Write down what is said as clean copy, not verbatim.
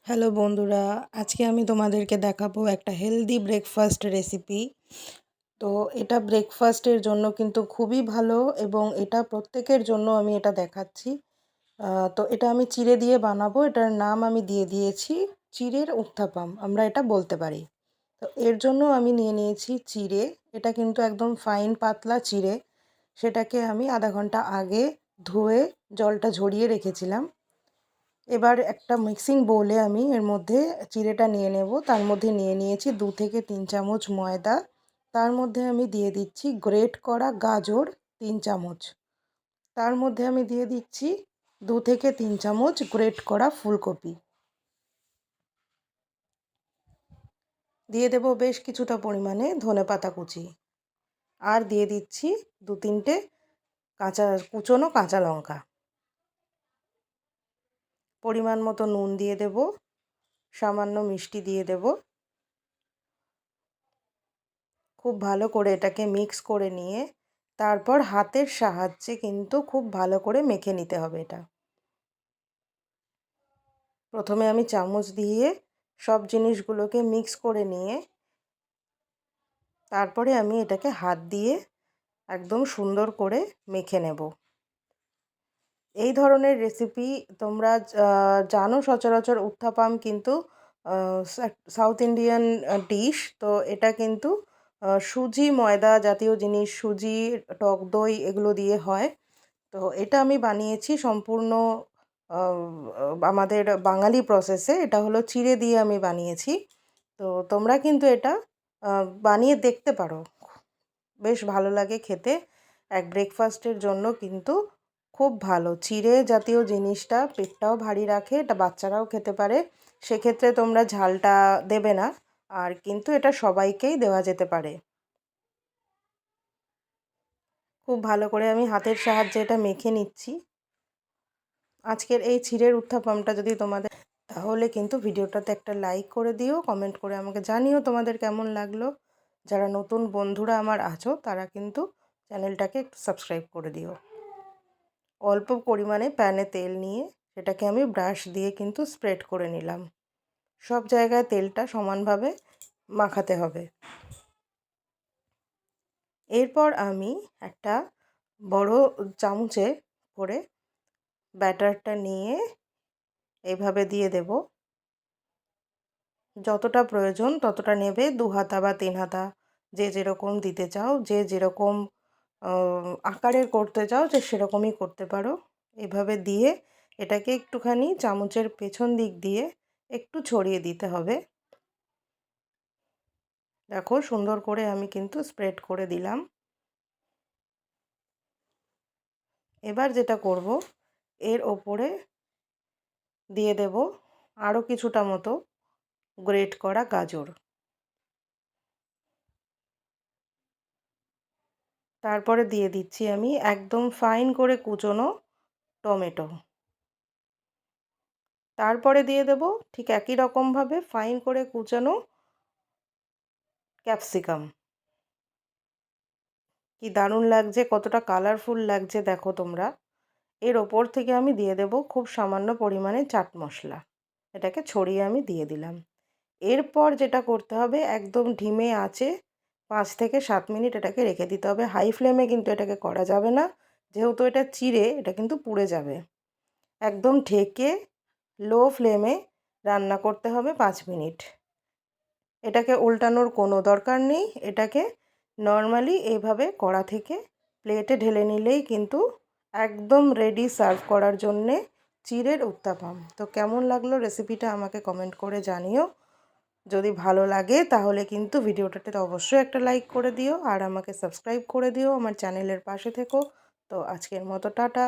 Hello বন্ধুরা, আজকে আমি তোমাদেরকে দেখাবো একটা হেলদি ব্রেকফাস্ট রেসিপি। তো এটা ব্রেকফাস্টের জন্য কিন্তু খুবই ভালো এবং এটা প্রত্যেকের জন্য আমি এটা দেখাচ্ছি। তো এটা আমি চিড়ে দিয়ে বানাবো। এটার নাম আমি দিয়ে দিয়েছি চিড়ের উত্থাপাম, আমরা এটা বলতে পারি। তো এর জন্য আমি নিয়ে নিয়েছি চিড়ে। এটা কিন্তু একদম ফাইন পাতলা চিড়ে। সেটাকে আমি আধা ঘন্টা আগে ধুয়ে জলটা ঝরিয়ে রেখেছিলাম। এবার একটা মিক্সিং বোলে আমি এর মধ্যে চিড়েটা নিয়ে নেব। তার মধ্যে নিয়ে নিয়েছি 2 থেকে 3 চামচ ময়দা। তার মধ্যে আমি দিয়ে দিচ্ছি গ্রেট করা গাজর 3 চামচ। তার মধ্যে আমি দিয়ে দিচ্ছি 2 থেকে 3 চামচ গ্রেট করা ফুলকপি। দিয়ে দেব বেশ কিছুটা পরিমাণে ধনেপাতা কুচি। আর দিয়ে দিচ্ছি 2-3টে কুচনো কাঁচা লঙ্কা। পরিমাণ মতো নুন দিয়ে দেব, সামান্য মিষ্টি দিয়ে দেব। খুব ভালো করে এটাকে মিক্স করে নিয়ে তারপর হাতের সাহায্যে কিন্তু খুব ভালো করে মেখে নিতে হবে এটা। প্রথমে আমি চামচ দিয়ে সব জিনিসগুলোকে মিক্স করে নিয়ে তারপরে আমি এটাকে হাত দিয়ে একদম সুন্দর করে মেখে নেব। এই ধরনের রেসিপি তোমরা জানো, সচরাচর উত্থাপাম কিন্তু সাউথ ইন্ডিয়ান ডিশ। তো এটা কিন্তু সুজি ময়দা জাতীয় জিনিস, সুজি, টক দই এগুলো দিয়ে হয়। তো এটা আমি বানিয়েছি সম্পূর্ণ আমাদের বাঙালি প্রসেসে। এটা হলো চিড়ে দিয়ে আমি বানিয়েছি। তো তোমরা কিন্তু এটা বানিয়ে দেখতে পারো, বেশ ভালো লাগে খেতে। এক ব্রেকফাস্টের জন্য কিন্তু খুব ভালো। চিড়ে জাতীয় জিনিসটা পেটটাও ভারী রাখে, এটা বাচ্চারাও খেতে পারে। সেক্ষেত্রে তোমরা ঝালটা দেবে না, আর কিন্তু এটা সবাইকেই দেওয়া যেতে পারে। খুব ভালো করে আমি হাতের সাহায্যে এটা মেখে নিচ্ছি। আজকের এই চিড়ের উত্থাপামটা যদি তোমাদের তাহলে কিন্তু ভিডিওটাতে একটা লাইক করে দিও, কমেন্ট করে আমাকে জানিও তোমাদের কেমন লাগলো। যারা নতুন বন্ধুরা আমার আছো তারা কিন্তু চ্যানেলটাকে একটু সাবস্ক্রাইব করে দিও। অল্প পরিমাণে প্যানে তেল নিয়ে সেটাকে আমি ব্রাশ দিয়ে কিন্তু স্প্রেড করে নিলাম। সব জায়গায় তেলটা সমানভাবে মাখাতে হবে। এরপর আমি একটা বড় চামচে করে ব্যাটারটা নিয়ে এইভাবে দিয়ে দেব। যতটা প্রয়োজন ততটা নেবে, 2 হাতা বা 3 হাতা, যে যেরকম দিতে চাও, যে যেরকম আকারের করতে চাও যে সেরকমই করতে পারো। এভাবে দিয়ে এটাকে একটুখানি চামচের পেছন দিক দিয়ে একটু ছড়িয়ে দিতে হবে। দেখো সুন্দর করে আমি কিন্তু স্প্রেড করে দিলাম। এবার যেটা করব, এর ওপরে দিয়ে দেব আরও কিছুটা মতো গ্রেট করা গাজর। তারপরে দিয়ে দিচ্ছি আমি একদম ফাইন করে কুচোনো টমেটো। তারপরে দিয়ে দেব ঠিক একই রকমভাবে ফাইন করে কুচানো ক্যাপসিকাম। কি দারুণ লাগছে, কতটা কালারফুল লাগছে দেখো তোমরা। এর ওপর থেকে আমি দিয়ে দেব খুব সামান্য পরিমাণে চাট মশলা। এটাকে ছড়িয়ে আমি দিয়ে দিলাম। এরপর যেটা করতে হবে, একদম ধিমে আঁচে 5 থেকে 7 মিনিট এটাকে রেখে দিতে হবে। হাই ফ্লেমে কিন্তু এটাকে করা যাবে না, যেহেতু এটা চিড়ে, এটা কিন্তু পুড়ে যাবে। একদম ঢেকে লো ফ্লেমে রান্না করতে হবে 5 মিনিট। এটাকে উল্টানোর কোনো দরকার নেই। এটাকে নর্মালি এইভাবে কড়া থেকে প্লেটে ঢেলে নিলেই কিন্তু একদম রেডি সার্ভ করার জন্যে চিড়ের উত্তাপাম। তো কেমন লাগলো রেসিপিটা আমাকে কমেন্ট করে জানিও। যদি ভালো লাগে তাহলে কিন্তু ভিডিওটাতে অবশ্যই একটা লাইক করে দিও আর আমাকে সাবস্ক্রাইব করে দিও, আমার চ্যানেলের পাশে থেকো। তো আজকের মতো টাটা।